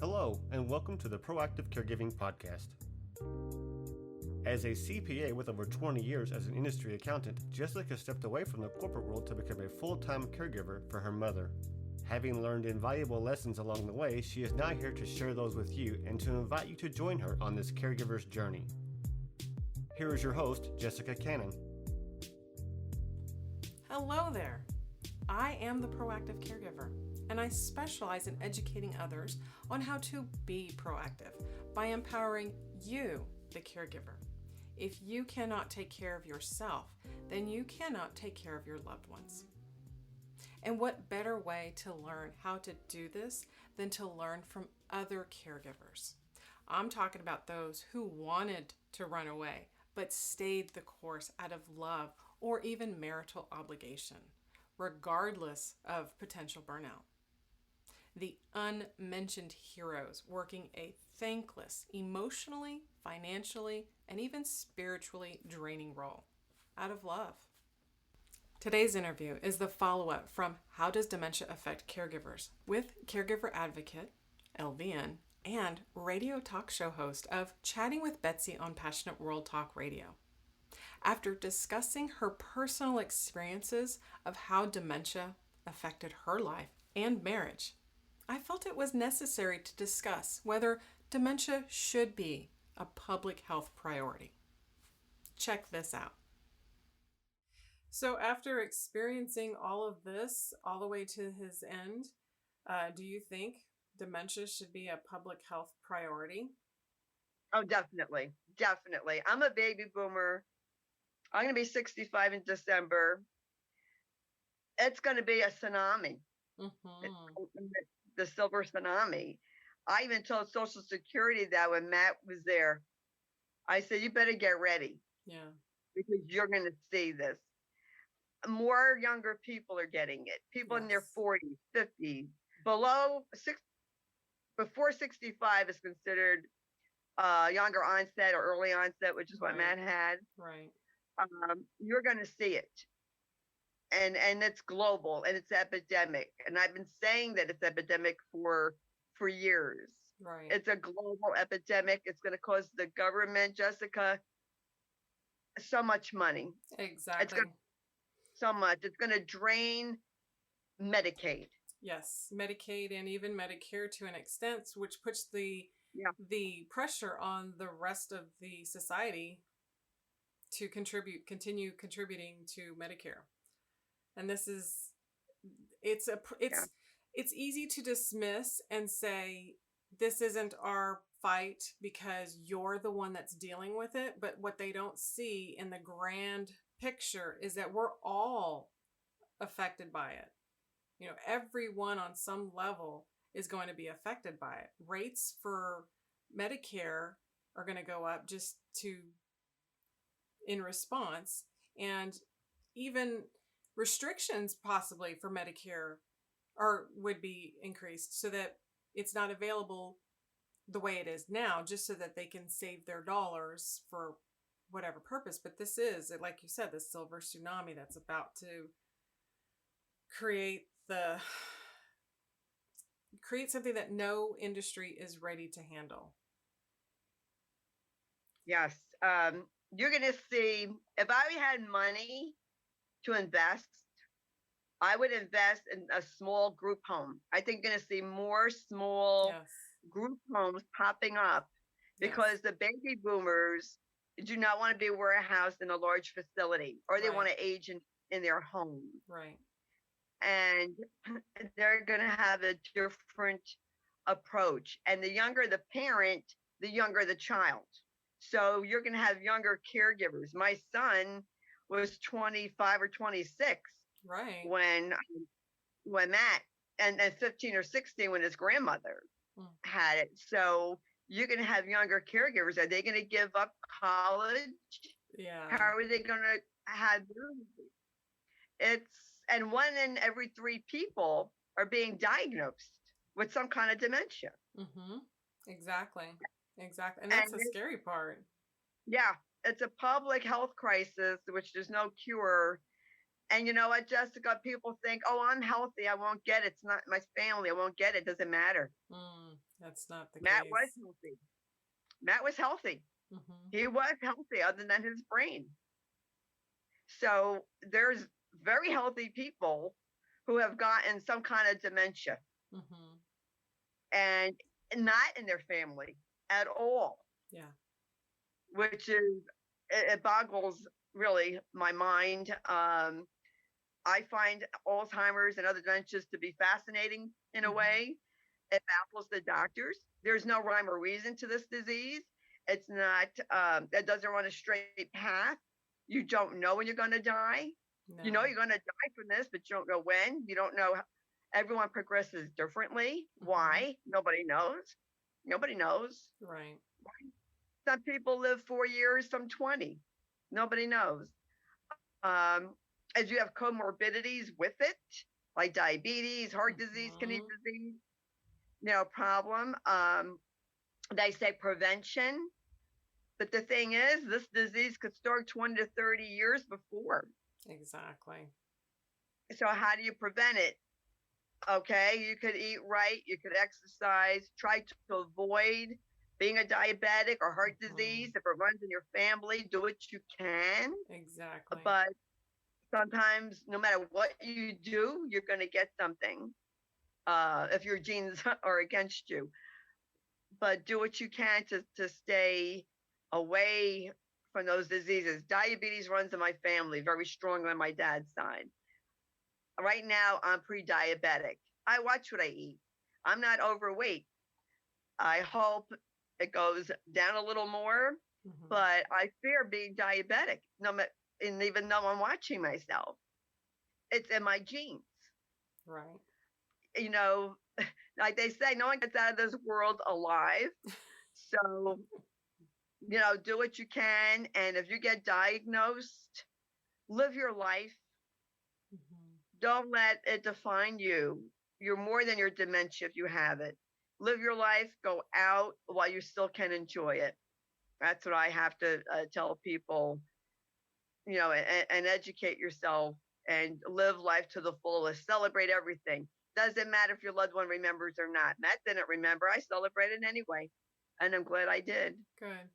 Hello, and welcome to the Proactive Caregiving Podcast. As a CPA with over 20 years as an industry accountant, Jessica stepped away from the corporate world to become a full-time caregiver for her mother. Having learned invaluable lessons along the way, she is now here to share those with you and to invite you to join her on this caregiver's journey. Here is your host, Jessica Cannon. Hello there. I am the Proactive Caregiver, and I specialize in educating others on how to be proactive by empowering you, the caregiver. If you cannot take care of yourself, then you cannot take care of your loved ones. And what better way to learn how to do this than to learn from other caregivers? I'm talking about those who wanted to run away, but stayed the course out of love or even marital obligation, regardless of potential burnout. The unmentioned heroes working a thankless, emotionally, financially, and even spiritually draining role out of love. Today's interview is the follow-up from How Does Dementia Affect Caregivers with caregiver advocate, LVN, and radio talk show host of Chatting with Betsy on Passionate World Talk Radio. After discussing her personal experiences of how dementia affected her life and marriage, I felt it was necessary to discuss whether dementia should be a public health priority. Check this out. So after experiencing all of this, all the way to his end, do you think dementia should be a public health priority? Oh, definitely. Definitely. I'm a baby boomer. I'm going to be 65 in December. It's going to be a tsunami. Mm-hmm. The silver tsunami. I even told Social Security that when Matt was there. I said, you better get ready. Yeah. Because you're going to see this. More younger people are getting it. People in their 40s, 50s. Before 65 is considered younger onset or early onset, which is what Matt had. Right. You're going to see it. And it's global and it's epidemic. And I've been saying that it's epidemic for years. Right. It's a global epidemic. It's going to cost the government, Jessica, so much money. Exactly. So much. It's going to drain Medicaid. Yes, Medicaid and even Medicare to an extent, which puts the pressure on the rest of the society to continue contributing to Medicare. And this is, it's easy to dismiss and say, this isn't our fight because you're the one that's dealing with it. But what they don't see in the grand picture is that we're all affected by it. You know, everyone on some level is going to be affected by it. Rates for Medicare are going to go up in response, and even restrictions possibly for Medicare would be increased so that it's not available the way it is now, just so that they can save their dollars for whatever purpose. But this is, like you said, the silver tsunami that's about to create something that no industry is ready to handle. Yes. You're going to see, if I had money to invest, I would invest in a small group home. I think you're going to see more small group homes popping up because the baby boomers do not want to be warehoused in a large facility, or they want to age in their home. Right. And they're going to have a different approach. And the younger the parent, the younger the child. So you're going to have younger caregivers. My son was 25 or 26 when Matt, and 15 or 16 when his grandmother had it. So you're going to have younger caregivers. Are they going to give up college? Yeah. How are they going to have and 1 in every 3 people are being diagnosed with some kind of dementia. Mm-hmm. Exactly. And that's the scary part. Yeah. It's a public health crisis, which there's no cure. And you know what, Jessica? People think, oh, I'm healthy. I won't get it. It's not my family. I won't get it. Doesn't matter. That's not the Matt was case. healthy. Matt was healthy. Mm-hmm. He was healthy other than his brain. So there's very healthy people who have gotten some kind of dementia Mm-hmm. and not in their family at all. Yeah. Which is, it boggles really my mind. I find Alzheimer's and other dementias to be fascinating in a way. It baffles the doctors. There's no rhyme or reason to this disease. It's not, it doesn't run a straight path. You don't know when you're going to die. No. You know you're going to die from this, but you don't know when. You don't know. Everyone progresses differently. Why? Nobody knows. Nobody knows. Right. Some people live 4 years, some 20. Nobody knows. As you have comorbidities with it, like diabetes, heart disease, kidney disease, no problem. They say prevention. But the thing is, this disease could start 20 to 30 years before. Exactly. So how do you prevent it? Okay, you could eat right, you could exercise, try to avoid being a diabetic or heart disease. If it runs in your family, do what you can. Exactly. But sometimes, no matter what you do, you're going to get something if your genes are against you. But do what you can to stay away from those diseases. Diabetes runs in my family very strong on my dad's side. Right now, I'm pre-diabetic. I watch what I eat. I'm not overweight. I hope it goes down a little more, but I fear being diabetic. And even though I'm watching myself, it's in my genes. Right. You know, like they say, no one gets out of this world alive. So, you know, do what you can. And if you get diagnosed, live your life. Don't let it define you. You're more than your dementia if you have it. Live your life, go out while you still can enjoy it. That's what I have to tell people, you know, and educate yourself and live life to the fullest. Celebrate everything. Doesn't matter if your loved one remembers or not. Matt didn't remember. I celebrated anyway. And I'm glad I did. Good.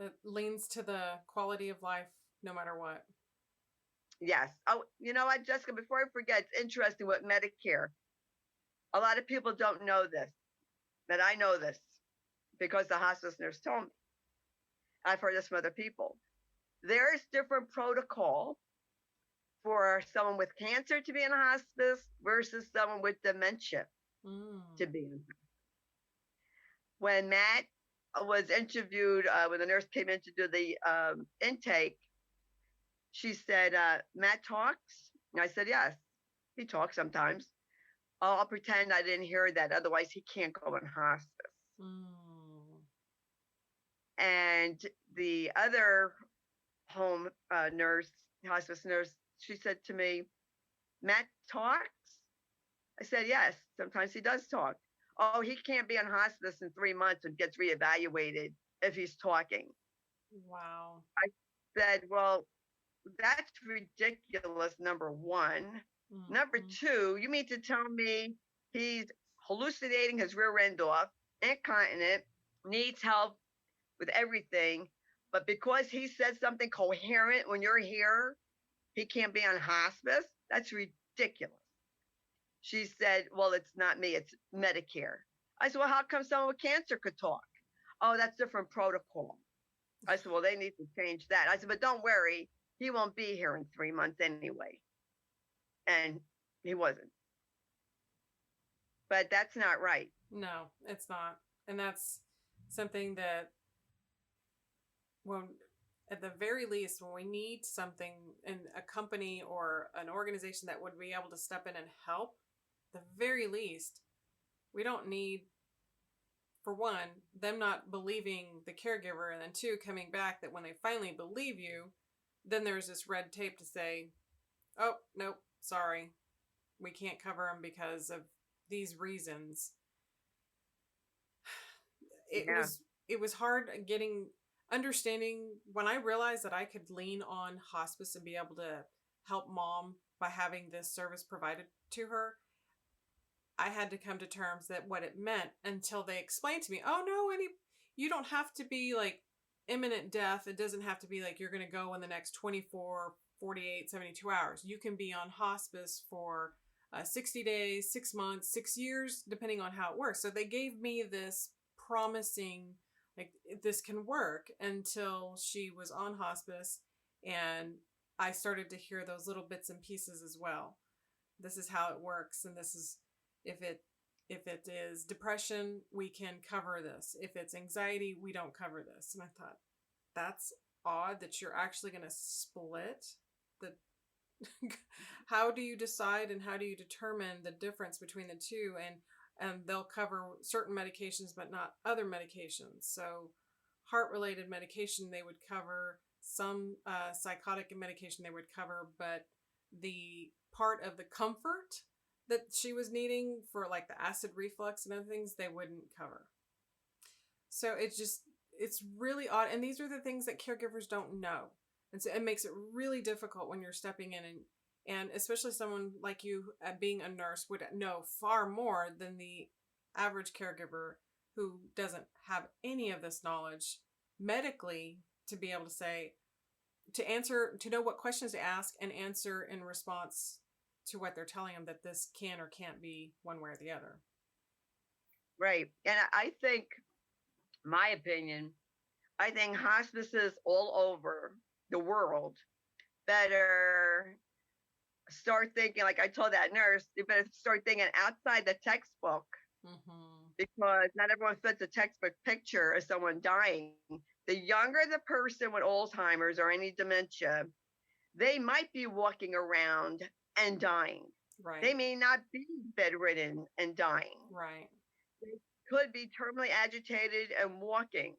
That leans to the quality of life no matter what. Yes. Oh, you know what, Jessica, before I forget, it's interesting with Medicare. A lot of people don't know this, that I know this because the hospice nurse told me. I've heard this from other people. There's different protocol for someone with cancer to be in hospice versus someone with dementia to be in hospice. When Matt was interviewed, when the nurse came in to do the intake, she said, Matt talks? And I said, yes, he talks sometimes. Oh, I'll pretend I didn't hear that. Otherwise, he can't go in hospice. And the other home hospice nurse, she said to me, Matt talks? I said, yes, sometimes he does talk. Oh, he can't be in hospice in 3 months and gets reevaluated if he's talking. Wow. I said, well, that's ridiculous, number one. Number two, you mean to tell me he's hallucinating his rear end off, incontinent, needs help with everything, but because he said something coherent when you're here, he can't be on hospice? That's ridiculous. She said, well, it's not me, it's Medicare. I said, well, how come someone with cancer could talk? Oh, that's different protocol. I said, well, they need to change that. I said, but don't worry, he won't be here in 3 months anyway. And he wasn't. But that's not right. No, it's not. And that's something that, when at the very least, when we need something in a company or an organization that would be able to step in and help, the very least, we don't need, for one, them not believing the caregiver, and then two, coming back that when they finally believe you, then there's this red tape to say, oh, nope, sorry, we can't cover them because of these reasons. It was hard getting understanding when I realized that I could lean on hospice and be able to help mom by having this service provided to her, I had to come to terms that what it meant until they explained to me, oh no, you don't have to be like imminent death. It doesn't have to be like you're going to go in the next 24, 48, 72 hours. You can be on hospice for 60 days, 6 months, 6 years, depending on how it works. So they gave me this promising, like, this can work until she was on hospice. And I started to hear those little bits and pieces as well. This is how it works. And this is, if it is depression, we can cover this. If it's anxiety, we don't cover this. And I thought, that's odd that you're actually going to split the how do you decide and how do you determine the difference between the two? And they'll cover certain medications but not other medications. So heart related medication they would cover, some psychotic medication they would cover, but the part of the comfort that she was needing for like the acid reflux and other things, they wouldn't cover. So it's really odd. And these are the things that caregivers don't know. And so it makes it really difficult when you're stepping in, and especially someone like you, being a nurse, would know far more than the average caregiver who doesn't have any of this knowledge medically to be able to say, to answer, to know what questions to ask and answer in response to what they're telling them that this can or can't be one way or the other. Right. And I think, my opinion, I think hospices all over the world better start thinking, like I told that nurse, you better start thinking outside the textbook, because not everyone fits a textbook picture of someone dying. The younger the person with Alzheimer's or any dementia, they might be walking around and dying. Right. They may not be bedridden and dying. Right. They could be terminally agitated and walking.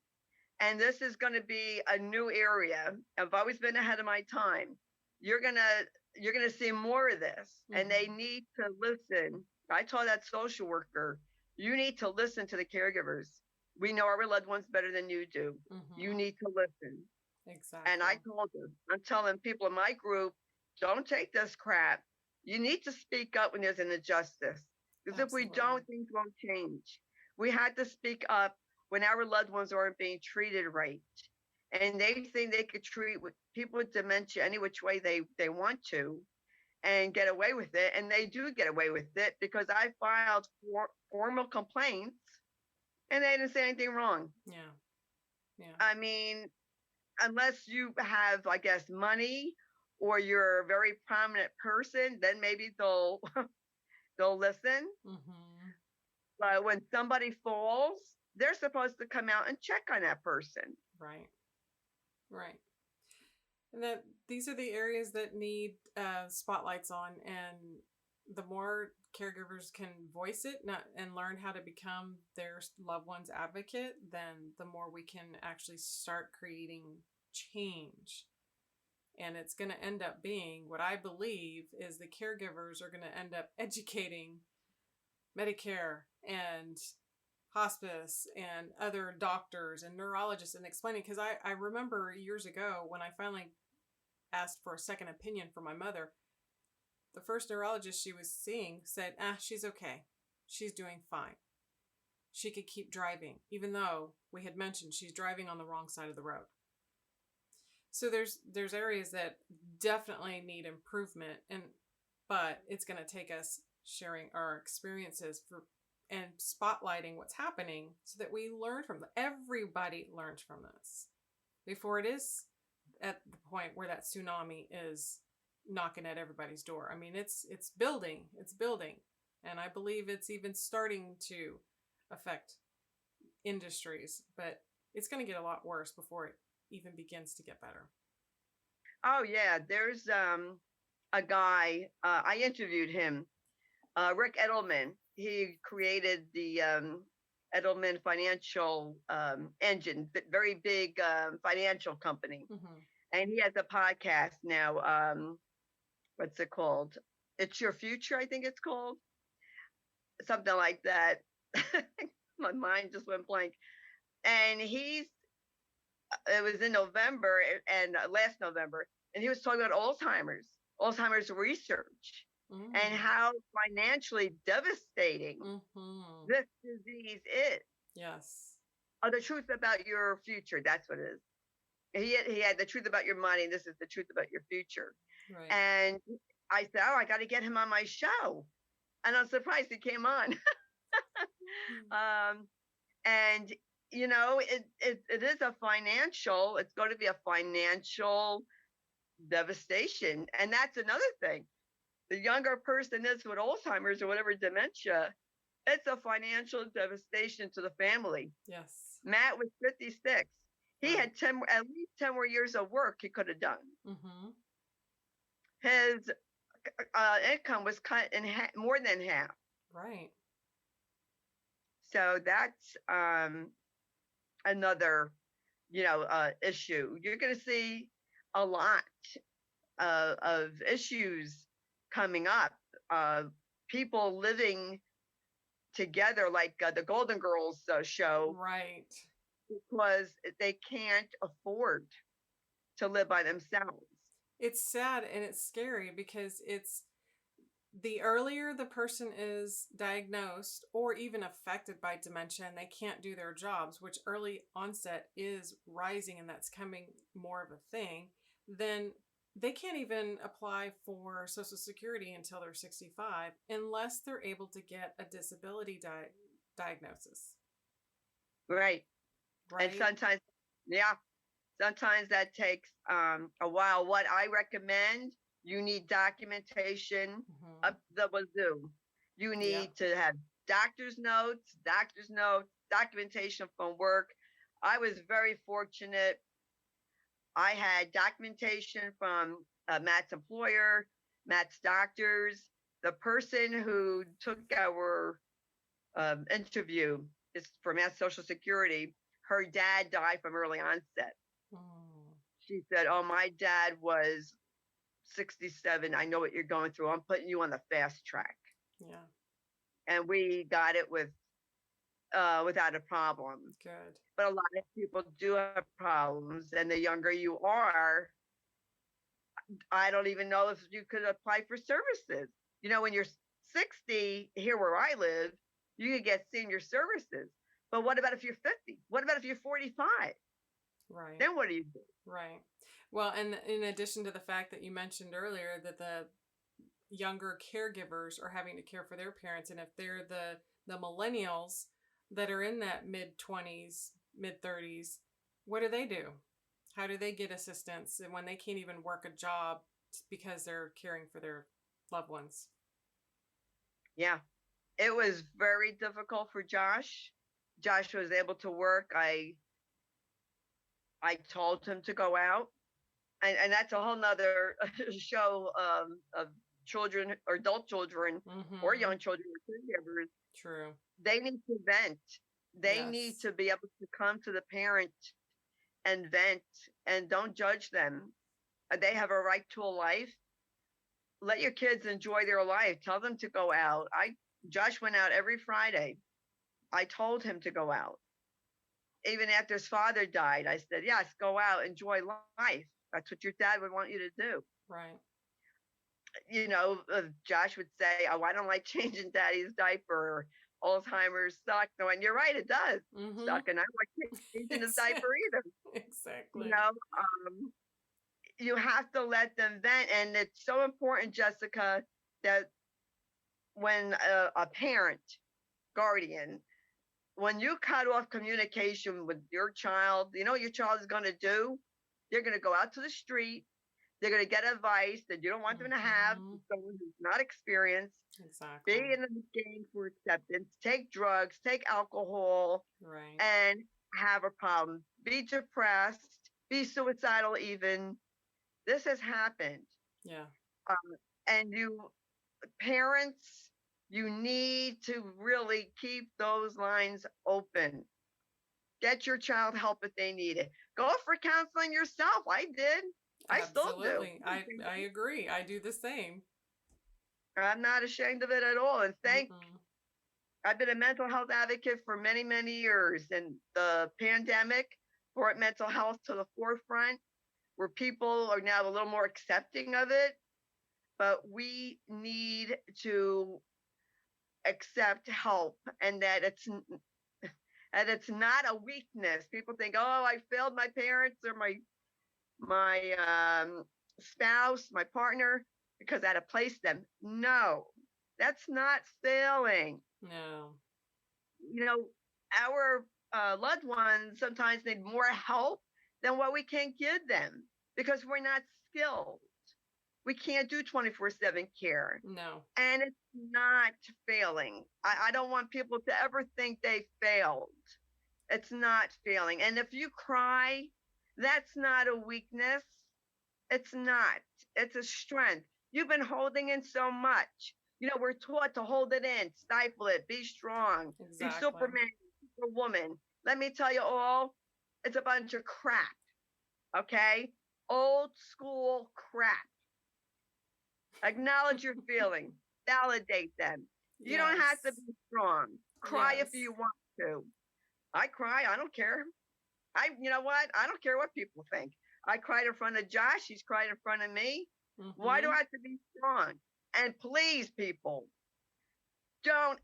And this is going to be a new area. I've always been ahead of my time. You're gonna see more of this, and they need to listen. I told that social worker, you need to listen to the caregivers. We know our loved ones better than you do. You need to listen. Exactly. And I told them, I'm telling people in my group, don't take this crap. You need to speak up when there's an injustice. Because if we don't, things won't change. We had to speak up when our loved ones aren't being treated right. And they think they could treat people with dementia any which way they want to and get away with it. And they do get away with it, because I filed formal complaints and they didn't say anything wrong. Yeah. I mean, unless you have, I guess, money or you're a very prominent person, then maybe they'll listen. But when somebody falls, they're supposed to come out and check on that person. Right. And that these are the areas that need spotlights on, and the more caregivers can voice it and learn how to become their loved one's advocate, then the more we can actually start creating change. And it's going to end up being, what I believe is, the caregivers are going to end up educating Medicare and hospice and other doctors and neurologists and explaining, because I remember years ago when I finally asked for a second opinion for my mother, the first neurologist she was seeing said, she's okay. She's doing fine. She could keep driving, even though we had mentioned she's driving on the wrong side of the road. So there's areas that definitely need improvement, but it's going to take us sharing our experiences and spotlighting what's happening so that we learn from them. Everybody learns from this before it is at the point where that tsunami is knocking at everybody's door. I mean, it's building, and I believe it's even starting to affect industries, but it's going to get a lot worse before it even begins to get better. Oh yeah, there's a guy, I interviewed him, Rick Edelman. He created the Edelman Financial Engine, very big financial company. And he has a podcast now. What's it called? It's Your Future, I think it's called. Something like that. My mind just went blank. And he's it was in November and last November, and he was talking about Alzheimer's research, and Mm. how financially devastating Mm-hmm. this disease is. Yes. Oh, the truth about your future. That's what it is. He had the truth about your money. This is the truth about your future. Right. And I said, oh, I got to get him on my show. And I'm surprised he came on. Mm. um, and it is a financial. It's going to be a financial devastation, and that's another thing. The younger person is with Alzheimer's or whatever dementia, it's a financial devastation to the family. Yes. Matt was 56. He Right. had at least 10 more years of work he could have done. Mm-hmm. His income was cut in more than half. Right. So that's another, issue. You're going to see a lot of issues coming up. People living together, like the Golden Girls show, Right. because they can't afford to live by themselves. It's sad and it's scary because it's the earlier the person is diagnosed or even affected by dementia and they can't do their jobs, which early onset is rising and that's coming more of a thing, then they can't even apply for Social Security until they're 65 unless they're able to get a disability diagnosis. Right. Right? And sometimes that takes a while. What I recommend, you need documentation Mm-hmm. up the wazoo. You Yeah. need to have doctor's notes, documentation from work. I was very fortunate. I had documentation from Matt's employer, Matt's doctors. The person who took our interview is for Mass Social Security. Her dad died from early onset. Mm. She said, oh, my dad was 67. I know what you're going through. I'm putting you on the fast track. Yeah. And we got it without a problem. Good. But a lot of people do have problems. And the younger you are, I don't even know if you could apply for services. When you're 60, here where I live, you could get senior services. But what about if you're 50? What about if you're 45? Right. Then what do you do? Right. Well, and in addition to the fact that you mentioned earlier that the younger caregivers are having to care for their parents, and if they're the millennials that are in that mid 20s, mid 30s, what do? How do they get assistance and when they can't even work a job because they're caring for their loved ones? Yeah. It was very difficult for Josh. Josh was able to work. I told him to go out. And that's a whole nother show of children or adult children or young children or caregivers. True. They need to vent. They need to be able to come to the parent and vent, and don't judge them. They have a right to a life. Let your kids enjoy their life. Tell them to go out. Josh went out every Friday. I told him to go out. Even after his father died, I said, yes, go out, enjoy life. That's what your dad would want you to do. Right. Josh would say, oh, I don't like changing daddy's diaper. Alzheimer's sucks. No, and you're right, it does suck. And I don't like changing his diaper either. Exactly. You have to let them vent. And it's so important, Jessica, that when a parent, guardian, when you cut off communication with your child, you know what your child is going to do? They're going to go out to the street. They're going to get advice that you don't want them to have, someone who's not experienced. Exactly. Be in the game for acceptance. Take drugs, take alcohol, right, and have a problem. Be depressed, be suicidal even. This has happened. Yeah. And parents, you need to really keep those lines open. Get your child help if they need it. Go for counseling yourself. I did. I still do. I agree. I do the same. I'm not ashamed of it at all. And I've been a mental health advocate for many, many years. And the pandemic brought mental health to the forefront, where people are now a little more accepting of it. But we need to accept help, and that it's not a weakness. People think, oh, I failed my parents or my spouse, my partner, because I had to place them. No, that's not failing. No. You know, our loved ones sometimes need more help than what we can give them because we're not skilled. We can't do 24/7 care. No. And it's not failing. I don't want people to ever think they failed. It's not failing. And if you cry, that's not a weakness. It's not. It's a strength. You've been holding in so much. We're taught to hold it in, stifle it, be strong, be Exactly. Superman, Superwoman. Let me tell you all, it's a bunch of crap. Okay? Old school crap. Acknowledge your feelings, validate them. You don't have to be strong. Cry if you want to. I cry. I don't care. You know what? I don't care what people think. I cried in front of Josh. He's cried in front of me. Mm-hmm. Why do I have to be strong? And please, people, don't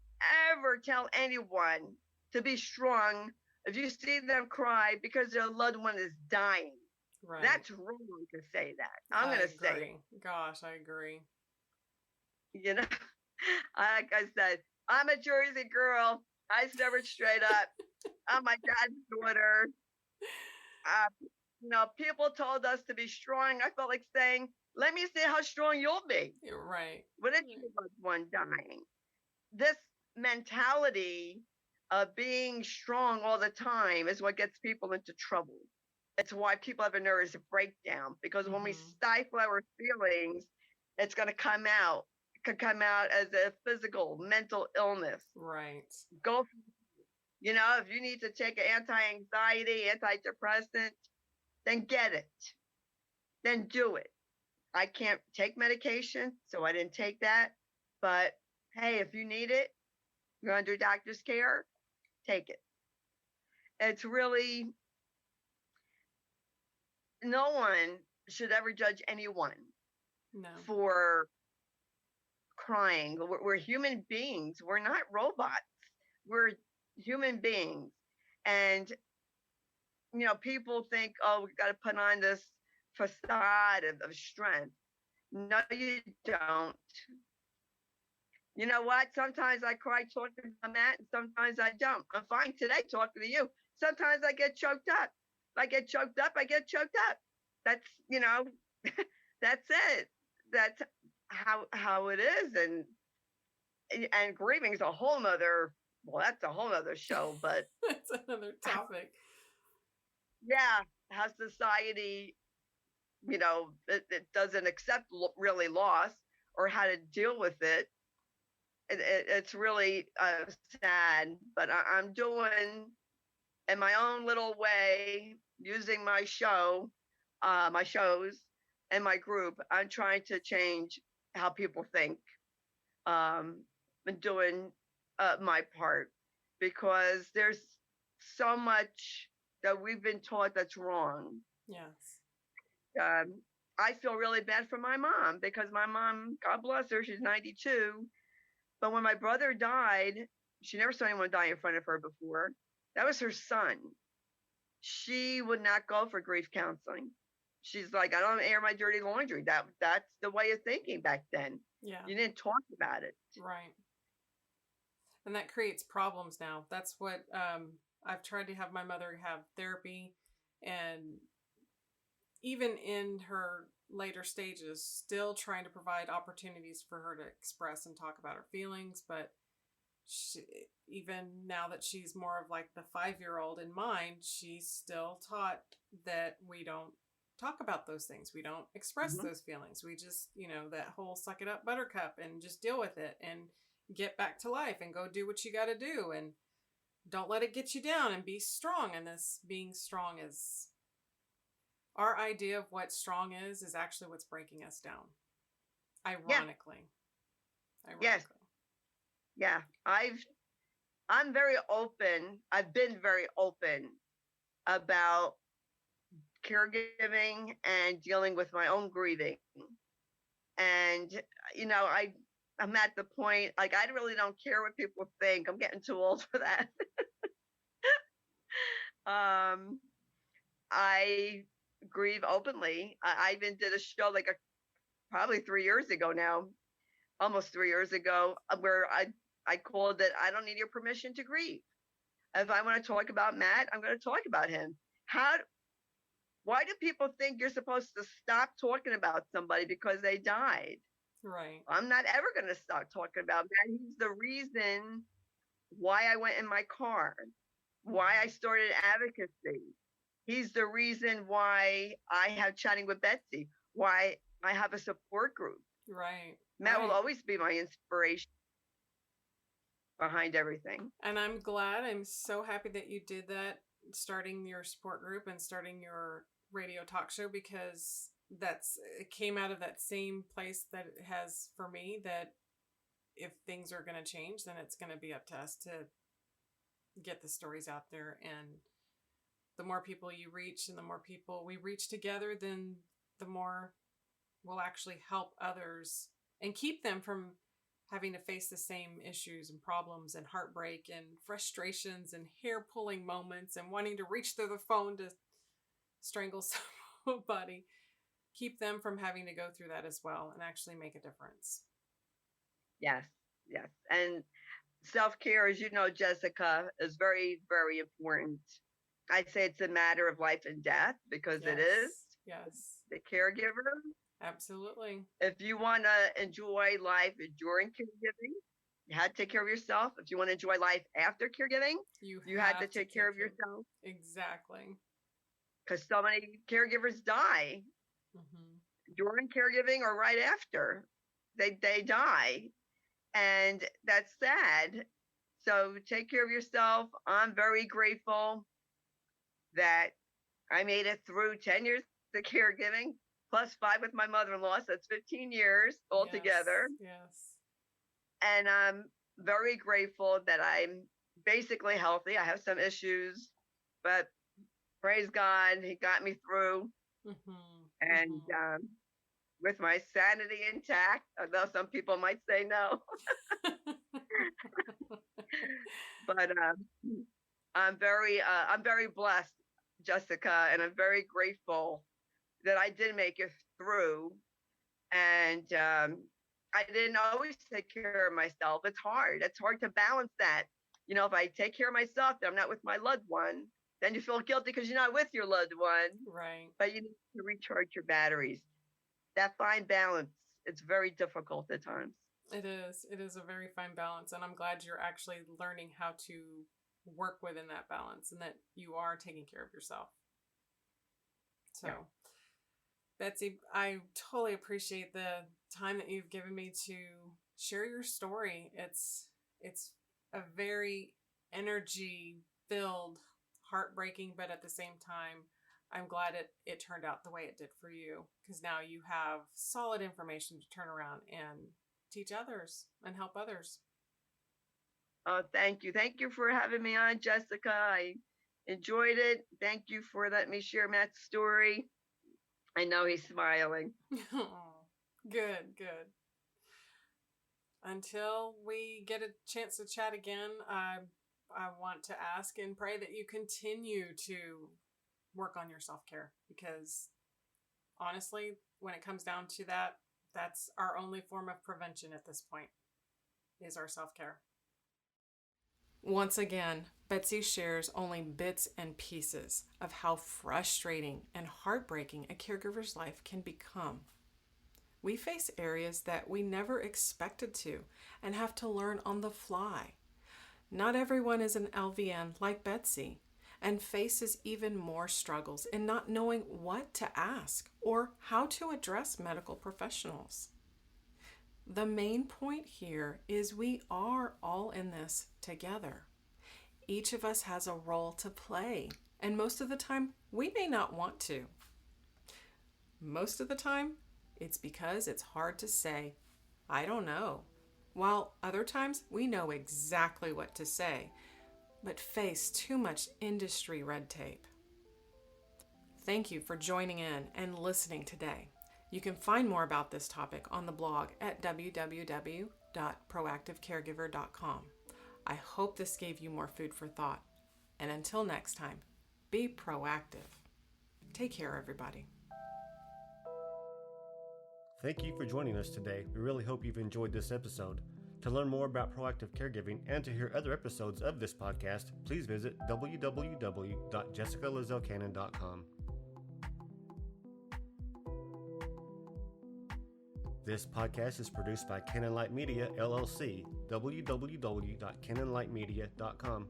ever tell anyone to be strong if you see them cry because their loved one is dying. Right. That's wrong to say that. I'm going to say it. Gosh, I agree. Like I said, I'm a Jersey girl. I never straight up. I'm my dad's daughter. People told us to be strong. I felt like saying, let me see how strong you'll be. You're right. When it's your loved one dying. This mentality of being strong all the time is what gets people into trouble. It's why people have a nervous breakdown, because when we stifle our feelings, it's going to come out. It could come out as a physical, mental illness. Right. If you need to take an anti-anxiety, antidepressant, then get it. Then do it. I can't take medication, so I didn't take that. But hey, if you need it, you're under doctor's care, take it. It's really, no one should ever judge anyone for crying. We're human beings. We're not robots. We're human beings. And, people think, oh, we got to put on this facade of strength. No, you don't. You know what? Sometimes I cry talking about that, and sometimes I don't. I'm fine today talking to you. Sometimes I get choked up. If I get choked up, I get choked up. That's, that's it. That's how it is. And grieving is a whole nother, that's a whole nother show, but that's another topic. Yeah, how society, it doesn't accept really loss or how to deal with it. It's really sad, but I'm doing in my own little way, using my shows and my group. I'm trying to change how people think, and doing my part, because there's so much that we've been taught that's wrong. Yes. I feel really bad for my mom, because my mom, God bless her, she's 92. But when my brother died, she never saw anyone die in front of her before. That was her son. She would not go for grief counseling. She's like, I don't air my dirty laundry. That's the way of thinking back then. Yeah. You didn't talk about it. Right. And that creates problems now. That's what I've tried to have my mother have therapy, and even in her later stages, still trying to provide opportunities for her to express and talk about her feelings. But even now that she's more of like the 5-year-old in mind, she's still taught that we don't talk about those things. We don't express those feelings. We just, that whole suck it up buttercup and just deal with it and get back to life and go do what you got to do. And don't let it get you down, and be strong. And this being strong is, our idea of what strong is actually what's breaking us down. Ironically. Yes. Yeah. I'm very open. I've been very open about caregiving and dealing with my own grieving. And, I'm at the point, like, I really don't care what people think. I'm getting too old for that. um, I grieve openly. I even did a show like probably 3 years ago now, almost 3 years ago, where I called it "I don't need your permission to grieve." If I want to talk about Matt, I'm going to talk about him. How? Why do people think you're supposed to stop talking about somebody because they died? Right. I'm not ever going to stop talking about Matt. He's the reason why I went in my car, why I started advocacy. He's the reason why I have Chatting with Betsy, why I have a support group. Right. Matt will always be my inspiration behind everything. And I'm so happy that you did that, starting your support group and starting your radio talk show, because it came out of that same place that it has for me, that if things are going to change, then it's going to be up to us to get the stories out there. And the more people you reach and the more people we reach together, then the more we'll actually help others and keep them from having to face the same issues and problems and heartbreak and frustrations and hair pulling moments and wanting to reach through the phone to strangle somebody. Keep them from having to go through that as well and actually make a difference. Yes, yes. And self-care, as you know, Jessica, is very, very important. I'd say it's a matter of life and death, because it is. Yes. The caregiver. Absolutely. If you want to enjoy life during caregiving, you had to take care of yourself. If you want to enjoy life after caregiving, you had to take care of yourself. Exactly. Because so many caregivers die during caregiving or right after. They die. And that's sad. So take care of yourself. I'm very grateful that I made it through 10 years of caregiving, plus 5 with my mother-in-law. So that's 15 years altogether. Yes. And I'm very grateful that I'm basically healthy. I have some issues, but praise God, he got me through. And with my sanity intact, although some people might say no. But I'm very blessed, Jessica, and I'm very grateful that I did make it through. And I didn't always take care of myself. It's hard. It's hard to balance that. If I take care of myself, then I'm not with my loved one. Then you feel guilty because you're not with your loved one. Right. But you need to recharge your batteries. That fine balance, it's very difficult at times. It is. It is a very fine balance. And I'm glad you're actually learning how to work within that balance and that you are taking care of yourself. So, yeah. Betsy, I totally appreciate the time that you've given me to share your story. It's a very energy-filled, heartbreaking, but at the same time, I'm glad it turned out the way it did for you, because now you have solid information to turn around and teach others and help others. Oh, thank you. Thank you for having me on, Jessica. I enjoyed it. Thank you for letting me share Matt's story. I know he's smiling. Good. Until we get a chance to chat again, I want to ask and pray that you continue to work on your self-care, because honestly, when it comes down to that, that's our only form of prevention at this point, is our self-care. Once again, Betsy shares only bits and pieces of how frustrating and heartbreaking a caregiver's life can become. We face areas that we never expected to and have to learn on the fly. Not everyone is an LVN like Betsy, and faces even more struggles in not knowing what to ask or how to address medical professionals. The main point here is we are all in this together. Each of us has a role to play, and most of the time, we may not want to. Most of the time, it's because it's hard to say, I don't know, while other times we know exactly what to say, but face too much industry red tape. Thank you for joining in and listening today. You can find more about this topic on the blog at www.proactivecaregiver.com. I hope this gave you more food for thought. And until next time, be proactive. Take care, everybody. Thank you for joining us today. We really hope you've enjoyed this episode. To learn more about proactive caregiving and to hear other episodes of this podcast, please visit www.jessicalazelcannon.com. This podcast is produced by Cannon Light Media, LLC, www.cannonlightmedia.com.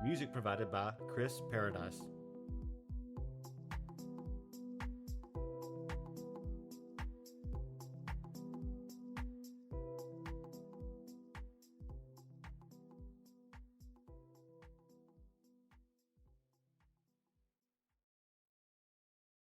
Music provided by Chris Paradise.